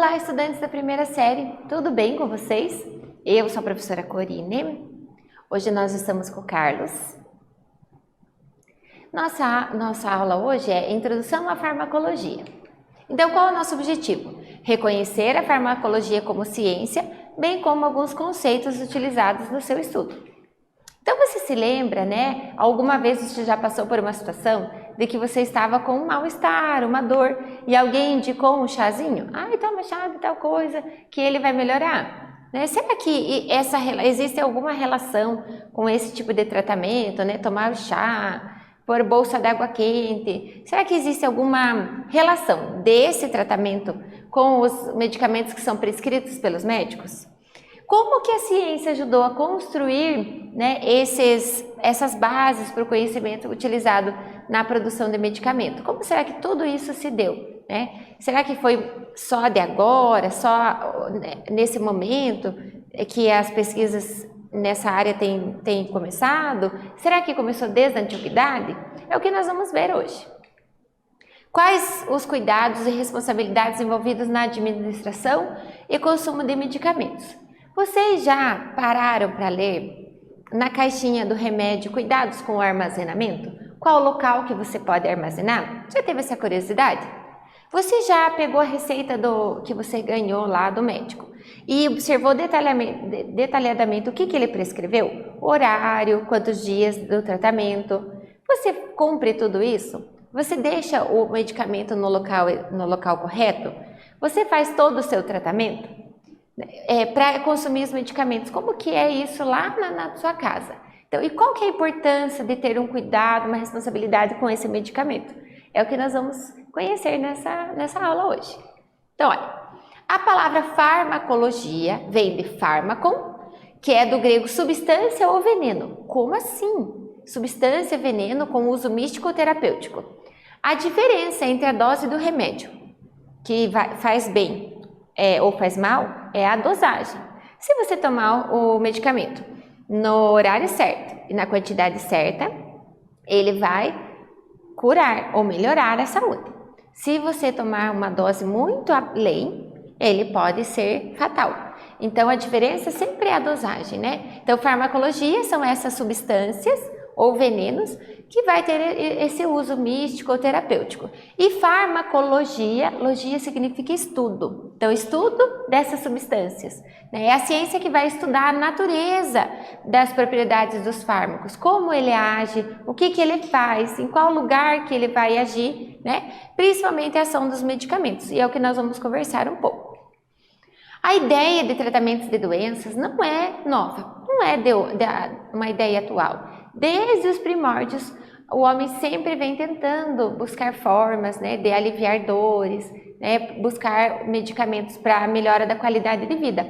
Olá, estudantes da primeira série, tudo bem com vocês? Eu sou a professora Corine. Hoje nós estamos com o Carlos. Nossa aula hoje é Introdução à Farmacologia. Então, qual é o nosso objetivo? Reconhecer a farmacologia como ciência, bem como alguns conceitos utilizados no seu estudo. Então, você se lembra, né? Alguma vez você já passou por uma situação de que você estava com um mal-estar, uma dor, e alguém indicou um chazinho? Toma chá de tal coisa que ele vai melhorar. Né? Será que existe alguma relação com esse tipo de tratamento, né? Tomar o chá, pôr bolsa d'água quente? Será que existe alguma relação desse tratamento com os medicamentos que são prescritos pelos médicos? Como que a ciência ajudou a construir, né, essas bases para o conhecimento utilizado na produção de medicamento? Como será que tudo isso se deu? Né? Será que foi só de agora, só nesse momento que as pesquisas nessa área têm começado? Será que começou desde a antiguidade? É o que nós vamos ver hoje. Quais os cuidados e responsabilidades envolvidos na administração e consumo de medicamentos? Vocês já pararam para ler na caixinha do remédio cuidados com o armazenamento? Qual o local que você pode armazenar? Já teve essa curiosidade? Você já pegou a receita que você ganhou lá do médico e observou detalhadamente o que ele prescreveu? Horário, quantos dias do tratamento? Você cumpre tudo isso? Você deixa o medicamento no local correto? Você faz todo o seu tratamento? Para consumir os medicamentos, como que é isso lá na sua casa? Então, e qual que é a importância de ter um cuidado, uma responsabilidade com esse medicamento? É o que nós vamos conhecer nessa aula hoje. Então, olha, a palavra farmacologia vem de fármacon, que é do grego substância ou veneno. Como assim? Substância, veneno com uso místico ou terapêutico. A diferença entre a dose do remédio, que faz bem ou faz mal, é a dosagem. Se você tomar o medicamento no horário certo e na quantidade certa, ele vai curar ou melhorar a saúde. Se você tomar uma dose muito além, ele pode ser fatal. Então, a diferença sempre é a dosagem, né? Então, farmacologia são essas substâncias ou venenos que vai ter esse uso místico ou terapêutico. E farmacologia, logia significa estudo. Então, estudo dessas substâncias. É a ciência que vai estudar a natureza das propriedades dos fármacos, como ele age, o que ele faz, em qual lugar que ele vai agir, né? Principalmente a ação dos medicamentos, e é o que nós vamos conversar um pouco. A ideia de tratamentos de doenças não é nova, não é uma ideia atual. Desde os primórdios, o homem sempre vem tentando buscar formas, né, de aliviar dores, né, buscar medicamentos para a melhora da qualidade de vida.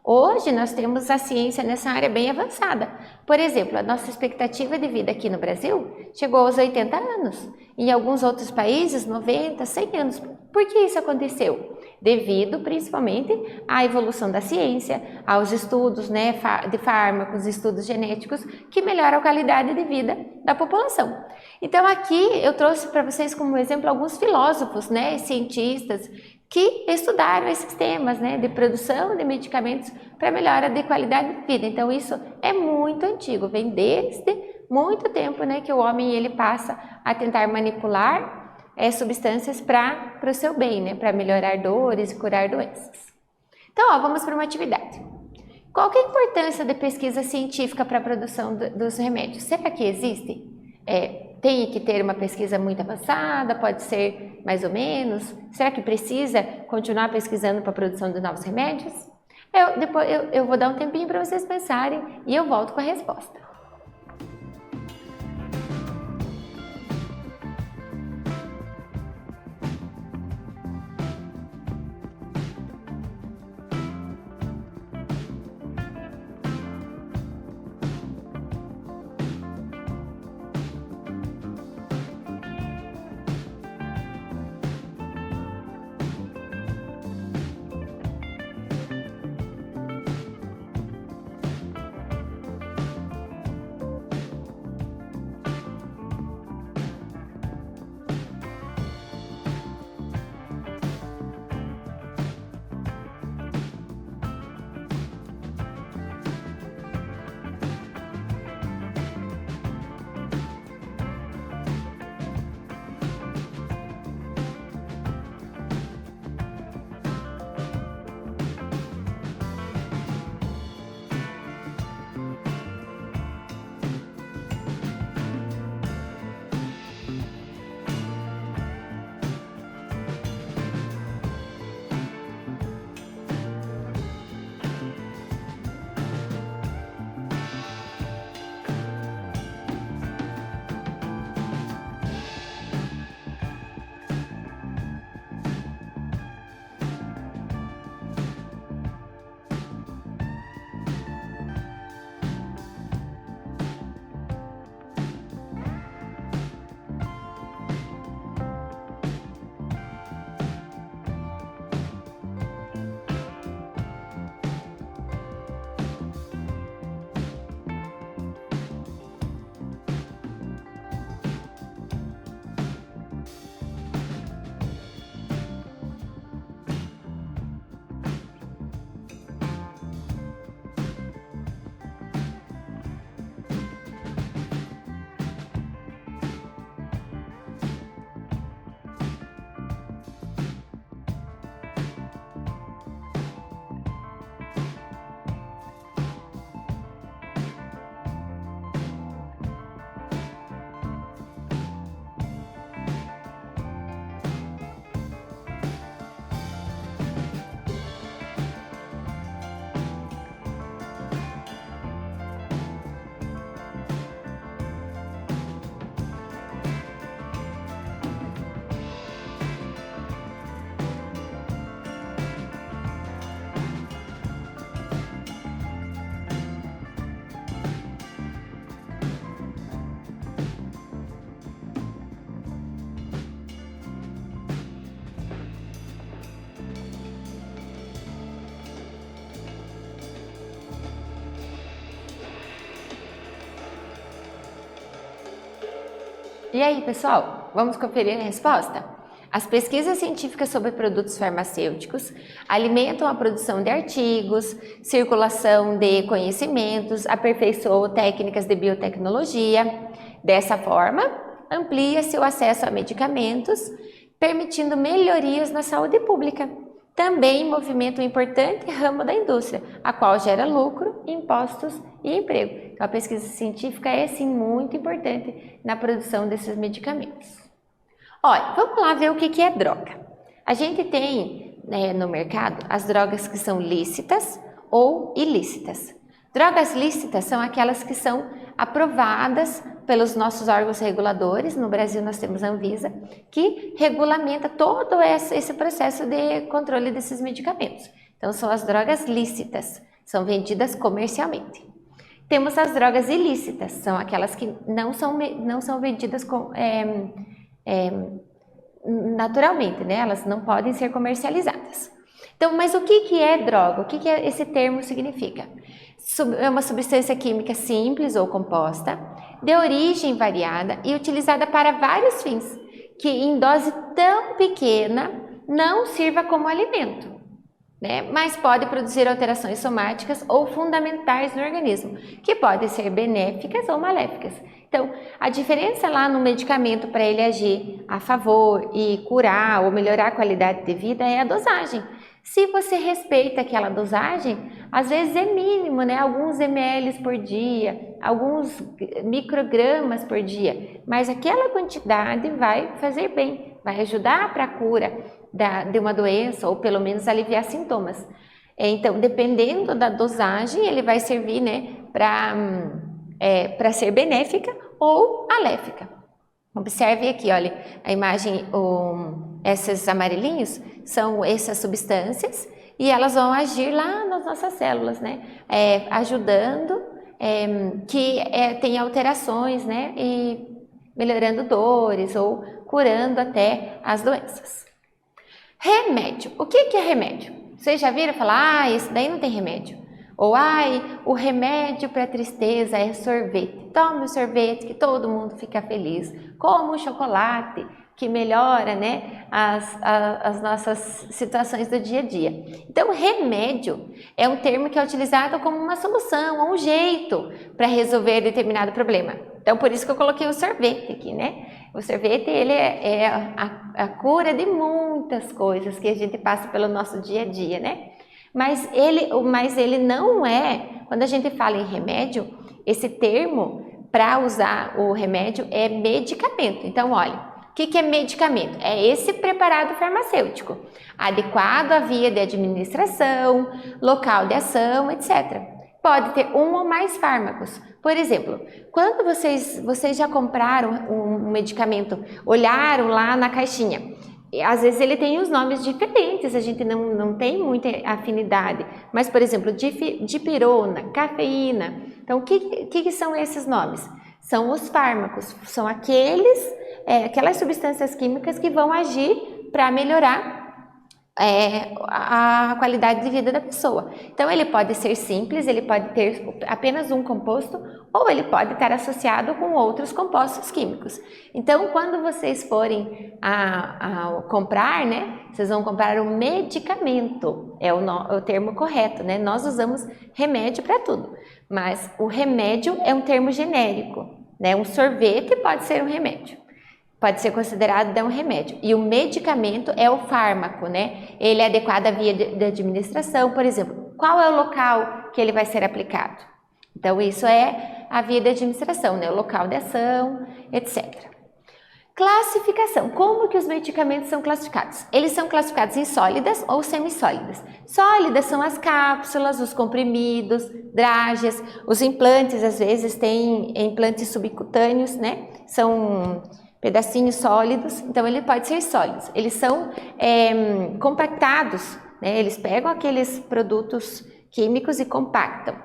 Hoje nós temos a ciência nessa área bem avançada. Por exemplo, a nossa expectativa de vida aqui no Brasil chegou aos 80 anos. Em alguns outros países, 90, 100 anos. Por que isso aconteceu? Devido principalmente à evolução da ciência, aos estudos, né, de fármacos, estudos genéticos que melhoram a qualidade de vida da população. Então aqui eu trouxe para vocês como exemplo alguns filósofos, né, cientistas que estudaram esses temas, né, de produção de medicamentos para melhora de qualidade de vida. Então isso é muito antigo, vem desde muito tempo, né, que o homem ele passa a tentar manipular substâncias para o seu bem, né, para melhorar dores e curar doenças. Então, vamos para uma atividade. Qual que é a importância da pesquisa científica para a produção dos remédios? Será que existe? Tem que ter uma pesquisa muito avançada? Pode ser mais ou menos? Será que precisa continuar pesquisando para a produção de novos remédios? Eu vou dar um tempinho para vocês pensarem e eu volto com a resposta. E aí, pessoal, vamos conferir a resposta? As pesquisas científicas sobre produtos farmacêuticos alimentam a produção de artigos, circulação de conhecimentos, aperfeiçoam técnicas de biotecnologia. Dessa forma, amplia-se o acesso a medicamentos, permitindo melhorias na saúde pública. Também movimenta um importante ramo da indústria, a qual gera lucro, impostos e emprego. Então, a pesquisa científica é, sim, muito importante na produção desses medicamentos. Olha, vamos lá ver o que é droga. A gente tem, no mercado as drogas que são lícitas ou ilícitas. Drogas lícitas são aquelas que são aprovadas pelos nossos órgãos reguladores. No Brasil nós temos a Anvisa, que regulamenta todo esse processo de controle desses medicamentos. Então são as drogas lícitas, são vendidas comercialmente. Temos as drogas ilícitas, são aquelas que não são vendidas naturalmente, né? Elas não podem ser comercializadas. Então, mas o que é droga? O que esse termo significa? É uma substância química simples ou composta, de origem variada e utilizada para vários fins, que em dose tão pequena não sirva como alimento, né? Mas pode produzir alterações somáticas ou fundamentais no organismo, que podem ser benéficas ou maléficas. Então, a diferença lá no medicamento para ele agir a favor e curar ou melhorar a qualidade de vida é a dosagem. Se você respeita aquela dosagem, às vezes é mínimo, né? Alguns ml por dia, alguns microgramas por dia, mas aquela quantidade vai fazer bem, vai ajudar para a cura de uma doença ou pelo menos aliviar sintomas. Então, dependendo da dosagem, ele vai servir, né, para ser benéfica ou maléfica. Observe aqui, olha, a imagem, esses amarelinhos são essas substâncias e elas vão agir lá nas nossas células, né? Ajudando que tenha alterações, né? E melhorando dores ou curando até as doenças. Remédio. O que é remédio? Vocês já viram falar, esse daí não tem remédio? Ou, o remédio para tristeza é sorvete. Tome o sorvete que todo mundo fica feliz. Coma o chocolate que melhora, né, as nossas situações do dia a dia. Então, remédio é um termo que é utilizado como uma solução, um jeito para resolver determinado problema. Então, por isso que eu coloquei o sorvete aqui, né? O sorvete, ele é a cura de muitas coisas que a gente passa pelo nosso dia a dia, né? Mas ele não é, quando a gente fala em remédio, esse termo para usar o remédio é medicamento. Então, olha, o que é medicamento? É esse preparado farmacêutico, adequado à via de administração, local de ação, etc. Pode ter um ou mais fármacos. Por exemplo, quando vocês já compraram um medicamento, olharam lá na caixinha, às vezes ele tem os nomes diferentes, a gente não tem muita afinidade, mas, por exemplo, dipirona, cafeína. Então, o que são esses nomes? São os fármacos, são aquelas substâncias químicas que vão agir para melhorar a qualidade de vida da pessoa. Então, ele pode ser simples, ele pode ter apenas um composto, ou ele pode estar associado com outros compostos químicos. Então, quando vocês forem a comprar, né, vocês vão comprar um medicamento, é o termo correto, né? Nós usamos remédio para tudo, mas o remédio é um termo genérico, né? Um sorvete pode ser um remédio. Pode ser considerado um remédio. E o medicamento é o fármaco, né? Ele é adequado à via de administração, por exemplo. Qual é o local que ele vai ser aplicado? Então, isso é a via de administração, né? O local de ação, etc. Classificação. Como que os medicamentos são classificados? Eles são classificados em sólidas ou semissólidas. Sólidas são as cápsulas, os comprimidos, drágeas, os implantes, às vezes tem implantes subcutâneos, né? São pedacinhos sólidos, então ele pode ser sólidos. Eles são compactados, né? Eles pegam aqueles produtos químicos e compactam.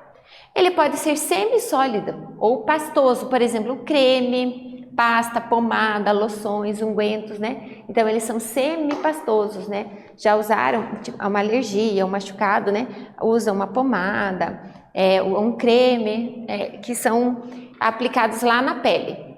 Ele pode ser semissólido ou pastoso, por exemplo, creme, pasta, pomada, loções, ungüentos, né? Então eles são semipastosos, né? Já usaram uma alergia, um machucado, né? Usam uma pomada, um creme, que são aplicados lá na pele.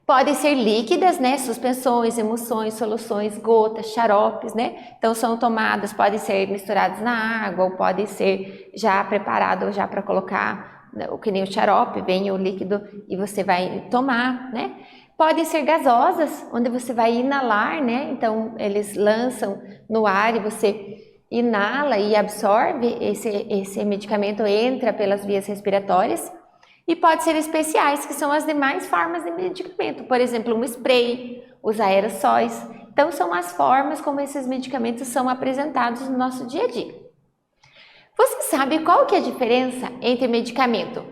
Podem ser líquidas, né? Suspensões, emulsões, soluções, gotas, xaropes, né? Então são tomadas, podem ser misturados na água ou podem ser já preparados já para colocar, né, o que nem o xarope, vem o líquido e você vai tomar, né? Podem ser gasosas, onde você vai inalar, né? Então eles lançam no ar e você inala e absorve, esse medicamento entra pelas vias respiratórias. E pode ser especiais, que são as demais formas de medicamento, por exemplo, um spray, os aerossóis. Então, são as formas como esses medicamentos são apresentados no nosso dia a dia. Você sabe qual que é a diferença entre medicamento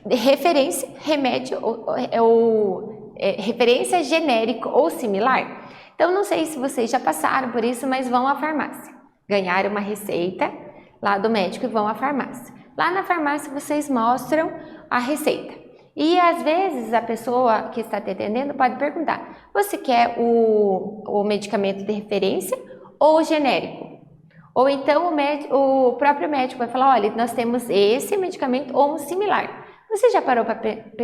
de referência, remédio, referência genérico ou similar? Então, não sei se vocês já passaram por isso, mas vão à farmácia. Ganharam uma receita lá do médico e vão à farmácia. Lá na farmácia vocês mostram a receita. E às vezes a pessoa que está te atendendo pode perguntar: você quer o medicamento de referência ou o genérico? Ou então o próprio médico vai falar: olha, nós temos esse medicamento ou um similar. Você já parou para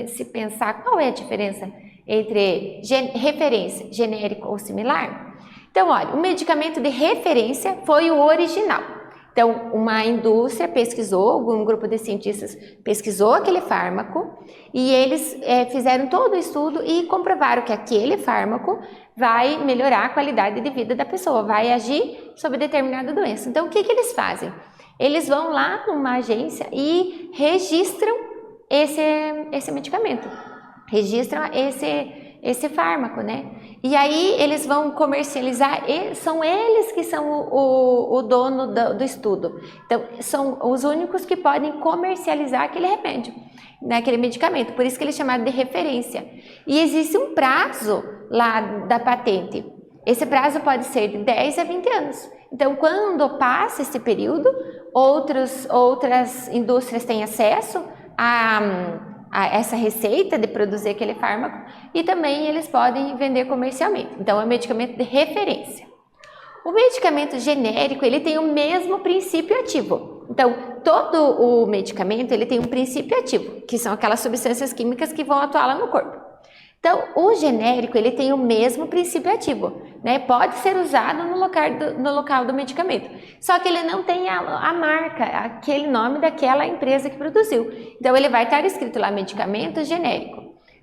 se pensar qual é a diferença entre referência, genérico ou similar? Então, olha, o medicamento de referência foi o original. Então, uma indústria pesquisou, um grupo de cientistas pesquisou aquele fármaco e eles fizeram todo o estudo e comprovaram que aquele fármaco vai melhorar a qualidade de vida da pessoa, vai agir sobre determinada doença. Então, o que eles fazem? Eles vão lá numa agência e registram esse medicamento, registram esse fármaco, né? E aí eles vão comercializar, são eles que são o dono do estudo. Então, são os únicos que podem comercializar aquele remédio, né, aquele medicamento, por isso que ele é chamado de referência. E existe um prazo lá da patente. Esse prazo pode ser de 10 a 20 anos. Então, quando passa esse período, outras indústrias têm acesso a essa receita de produzir aquele fármaco e também eles podem vender comercialmente. Então, é um medicamento de referência. O medicamento genérico, ele tem o mesmo princípio ativo. Então, todo o medicamento, ele tem um princípio ativo, que são aquelas substâncias químicas que vão atuar lá no corpo. Então, o genérico, ele tem o mesmo princípio ativo, né? Pode ser usado no local do medicamento, só que ele não tem a marca, aquele nome daquela empresa que produziu. Então, ele vai estar escrito lá, medicamento genérico.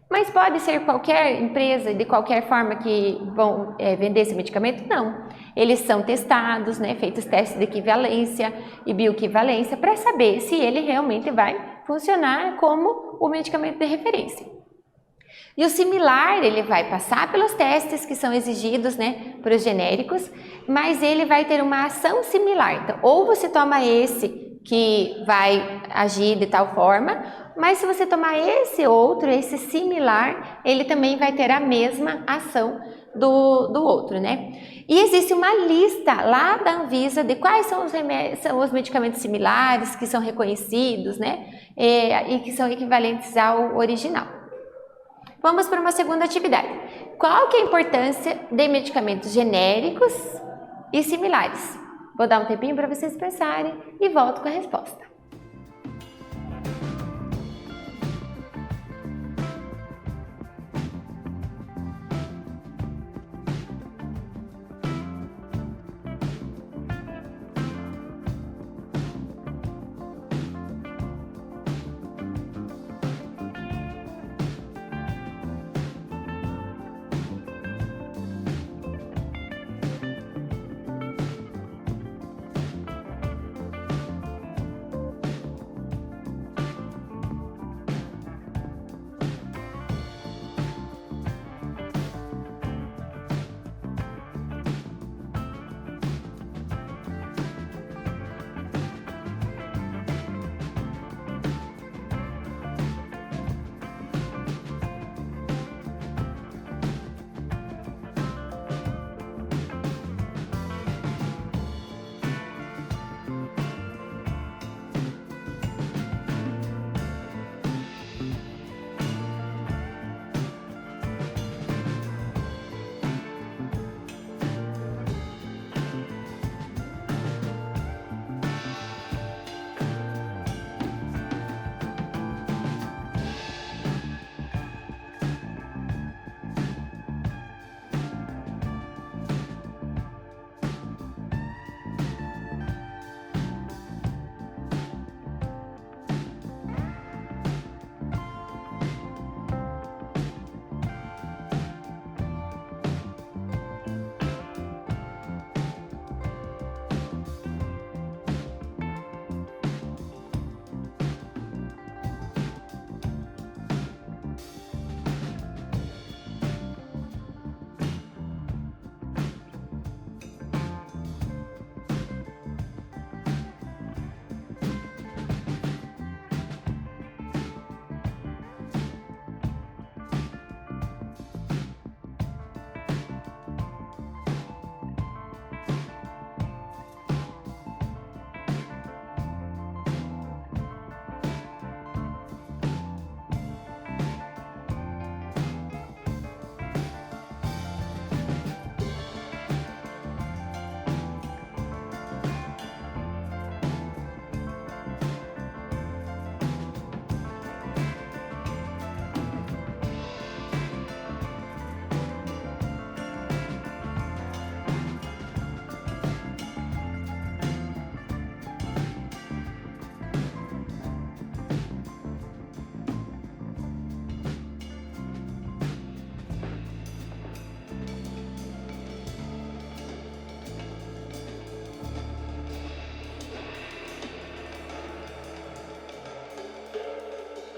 Mas pode ser qualquer empresa, de qualquer forma que vão vender esse medicamento? Não. Eles são testados, né? Feitos testes de equivalência e bioequivalência para saber se ele realmente vai funcionar como o medicamento de referência. E o similar, ele vai passar pelos testes que são exigidos, né, para os genéricos, mas ele vai ter uma ação similar. Então, ou você toma esse que vai agir de tal forma, mas se você tomar esse outro, esse similar, ele também vai ter a mesma ação do outro, né? E existe uma lista lá da Anvisa de quais são os medicamentos similares que são reconhecidos, né, e que são equivalentes ao original. Vamos para uma segunda atividade. Qual que é a importância de medicamentos genéricos e similares? Vou dar um tempinho para vocês pensarem e volto com a resposta.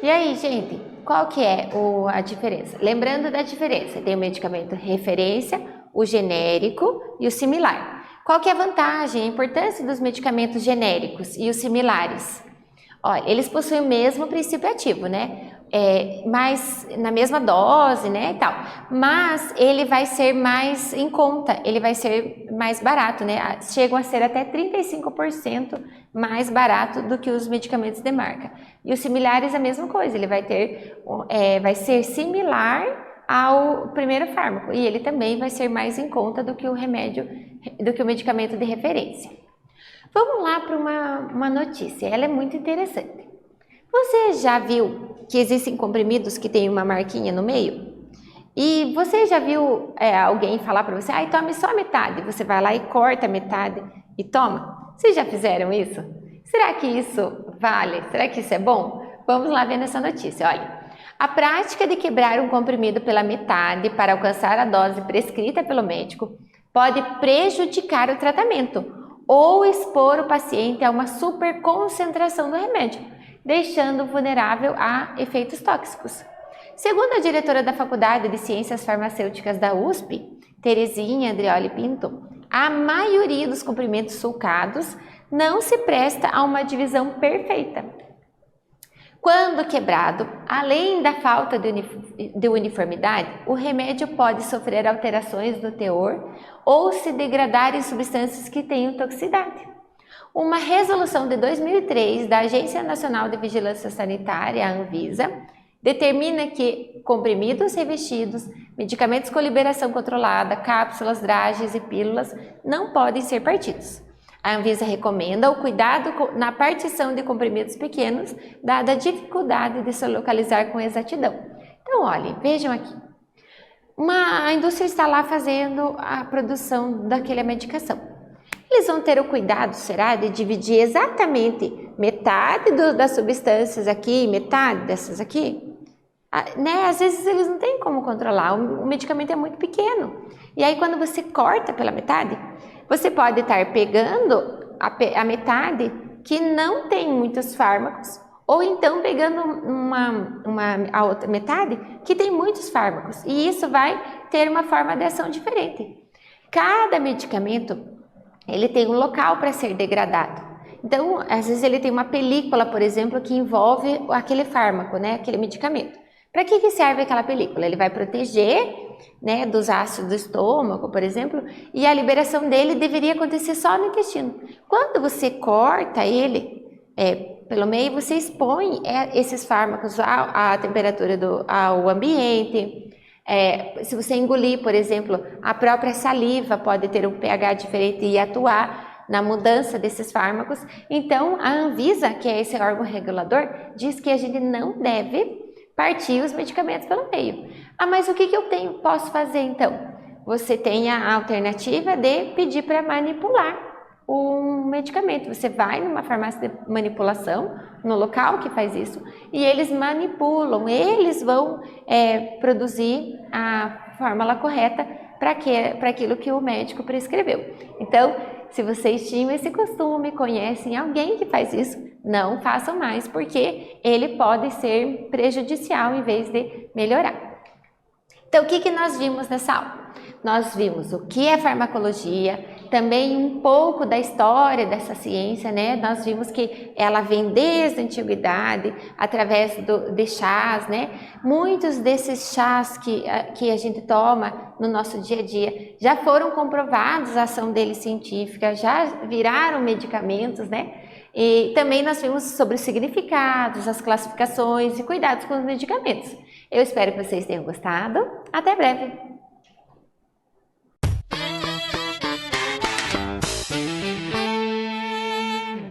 E aí, gente, qual que é a diferença? Lembrando da diferença, tem o medicamento referência, o genérico e o similar. Qual que é a vantagem, a importância dos medicamentos genéricos e os similares? Olha, eles possuem o mesmo princípio ativo, né? Mas na mesma dose, né, e tal. Mas ele vai ser mais em conta, ele vai ser mais barato, né? Chegam a ser até 35% mais barato do que os medicamentos de marca. E os similares a mesma coisa, ele vai ser similar ao primeiro fármaco e ele também vai ser mais em conta do que o medicamento de referência. Vamos lá para uma notícia, ela é muito interessante. Você já viu que existem comprimidos que tem uma marquinha no meio? E você já viu alguém falar para você, tome só metade, você vai lá e corta metade e toma? Vocês já fizeram isso? Será que isso vale? Será que isso é bom? Vamos lá ver nessa notícia, olha. A prática de quebrar um comprimido pela metade para alcançar a dose prescrita pelo médico pode prejudicar o tratamento ou expor o paciente a uma superconcentração do remédio, deixando vulnerável a efeitos tóxicos. Segundo a diretora da Faculdade de Ciências Farmacêuticas da USP, Terezinha Andreoli Pinto, a maioria dos comprimentos sulcados não se presta a uma divisão perfeita. Quando quebrado, além da falta de uniformidade, o remédio pode sofrer alterações no teor ou se degradar em substâncias que tenham toxicidade. Uma resolução de 2003 da Agência Nacional de Vigilância Sanitária, a Anvisa, determina que comprimidos revestidos, medicamentos com liberação controlada, cápsulas, drages e pílulas não podem ser partidos. A Anvisa recomenda o cuidado na partição de comprimidos pequenos, dada a dificuldade de se localizar com exatidão. Então, olhem, vejam aqui. A indústria está lá fazendo a produção daquela medicação. Eles vão ter o cuidado, será, de dividir exatamente metade das substâncias aqui e metade dessas aqui? Né? Às vezes eles não têm como controlar, o medicamento é muito pequeno. E aí quando você corta pela metade, você pode estar pegando a metade que não tem muitos fármacos, ou então pegando a outra metade que tem muitos fármacos. E isso vai ter uma forma de ação diferente. Cada medicamento ele tem um local para ser degradado. Então, às vezes ele tem uma película, por exemplo, que envolve aquele fármaco, né, aquele medicamento. Para que serve aquela película? Ele vai proteger, né, dos ácidos do estômago, por exemplo, e a liberação dele deveria acontecer só no intestino. Quando você corta ele pelo meio, você expõe esses fármacos à temperatura ao ambiente. Se você engolir, por exemplo, a própria saliva pode ter um pH diferente e atuar na mudança desses fármacos. Então, a Anvisa, que é esse órgão regulador, diz que a gente não deve partir os medicamentos pelo meio. Mas o que eu posso fazer então? Você tem a alternativa de pedir para manipular um medicamento. Você vai numa farmácia de manipulação, no local que faz isso, e eles manipulam, eles vão produzir a fórmula correta para aquilo que o médico prescreveu. Então, se vocês tinham esse costume, conhecem alguém que faz isso, não façam mais, porque ele pode ser prejudicial em vez de melhorar. Então, o que nós vimos nessa aula? Nós vimos o que é farmacologia, também um pouco da história dessa ciência, né? Nós vimos que ela vem desde a antiguidade, através de chás, né? Muitos desses chás que a gente toma no nosso dia a dia já foram comprovados a ação deles científica, já viraram medicamentos, né? E também nós vimos sobre os significados, as classificações e cuidados com os medicamentos. Eu espero que vocês tenham gostado. Até breve!